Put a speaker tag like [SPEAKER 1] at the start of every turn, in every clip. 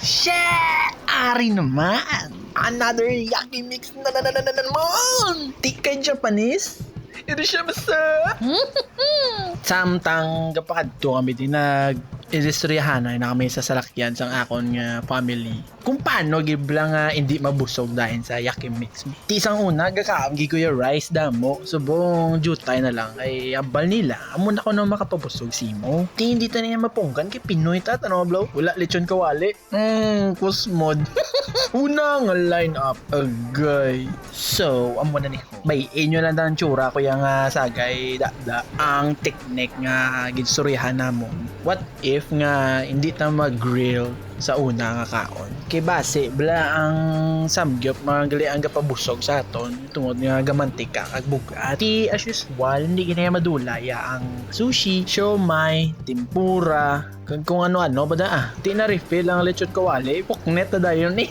[SPEAKER 1] Shit! Ari naman! Another yaki mix na naman! Tikay Japanese? Ito siya basta! Samtang kapag kami din ilistryahan na kami sa salakyan sang akon nga family. Kung paano gibla nga hindi mabusog dahil sa yaki mix. Tisang una, gakaamgi ko yung rice damo. Subong jutay na lang ay ambal nila. Amon ako na makapabusog simo. Hindi ta niya mapungkan kay Pinoy tat. Ano bro? Wala lechon kawali. Kusmod. Una nga line up. Agay. So, amo na ni ko. May inyo lang ang tsura ko yung sagay da ang teknik nga ginsuryahan namon. What if nga hindi ta mag-grill sa una nga kaon? Kay base bla ang samgyup magali ang gapabusog sa aton tungod nga gamantika kag bugat. Ti as usual hindi ginaya madulaya ang sushi, siomai, tempura, kag kung ano-ano bada Ti na refill ang lechon kawali, poknet na dayon eh.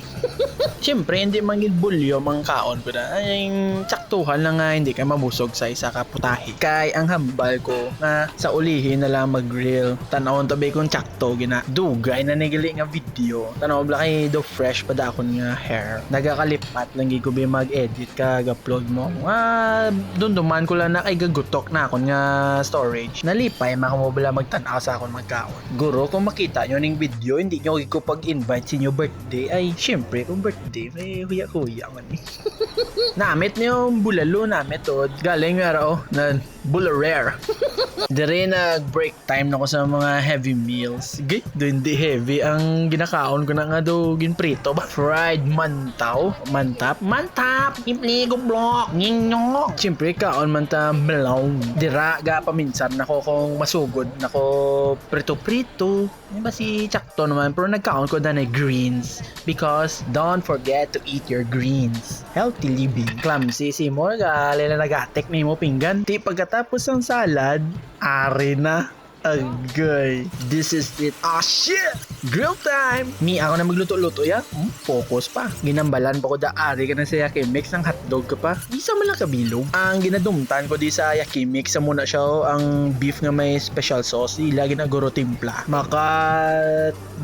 [SPEAKER 1] Siyempre, hindi mangil bulyo mang kaon ko na. Ay, tsaktuhan lang nga hindi ka mabusog sa isa ka putahe. Kay ang hambal ko na sa ulihin na lang mag-grill. Tanawon tabi kong tsakto gina. Dugay na nigali nga video. Tanaw bla kay do fresh pa da akon nga hair. Nagakalipat lang ko bi mag-edit kag upload mo. Dunduman ko lang na kay gagutok na akon nga storage. Nalipay makamobila magtanaw sa akon magkaon. Guro, kung makita nyo ning video, hindi nyo ko pag-invite sa inyo birthday. Ay, syempre, kung birthday, may huya-huya man eh. Namit niyo yung bulalo namit o. Galing nga raw na bularare. Dire nag-break time na ko sa mga heavy meals. Hindi heavy. Ang ginakaon ko na nga do ginprito ba? Fried mantaw. Mantap. Impligo block. Nginyo. Siyempre kaon manta melong. Dira ga paminsan nako kung masugod nako prito-prito. Diba si Chakto naman pero nagkaon ko na greens because don't forget to eat your greens. Healthy living. Clumsy si mo galila nagatek ni mo pinggan. Ti pagkatapos ng salad, ari na. Agay. This is it. Shit! Grill time! Mi ako na magluto-luto ya. Focus pa. Ginambalan pa ko ari ka na sa Yakimix ng hotdog ka pa. Isa man lang kabilog. Ang ginadumtan ko di sa Yakimix sa muna siya ang beef nga may special sauce. Ilagi na guro timpla. Maka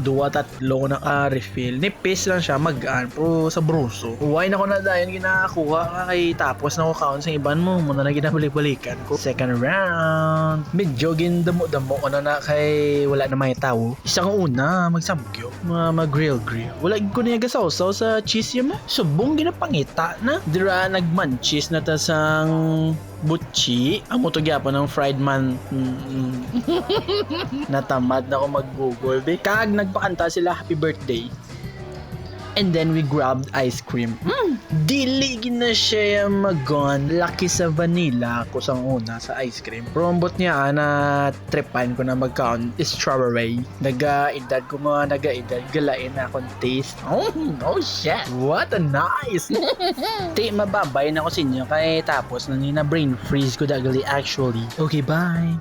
[SPEAKER 1] 2-3 na refill. Nipis lang siya magaan pero sa bruso. Wine ako na dayon ginakuha ka kay tapos na ko kaon sa iban mo. Muna na ginabalik-balikan ko. Second round. Medyo gindamo-damo ko na kay wala na may tao. Isang una magsamgyo, mag-grill. Wala ko niya gasaw-saw sa cheese yun mo. Subong ginapangita na. Dira nagmanchis na ta sang butchi. Ang mutugyapo ng fried man. Natamad na ako mag-google. Kag nagpakanta sila happy birthday. And then we grabbed ice cream. Diligin na siya magon. Laki sa vanilla ko sang una sa ice cream. Prombot niya na tripan ko na magkaon strawberry. Nagaedad ko mga nagaedad. Galain na akong taste. Oh shit. What a nice. Ti mababay na ko sa inyo. Kaya tapos na brain freeze ko dagali actually. Okay, bye.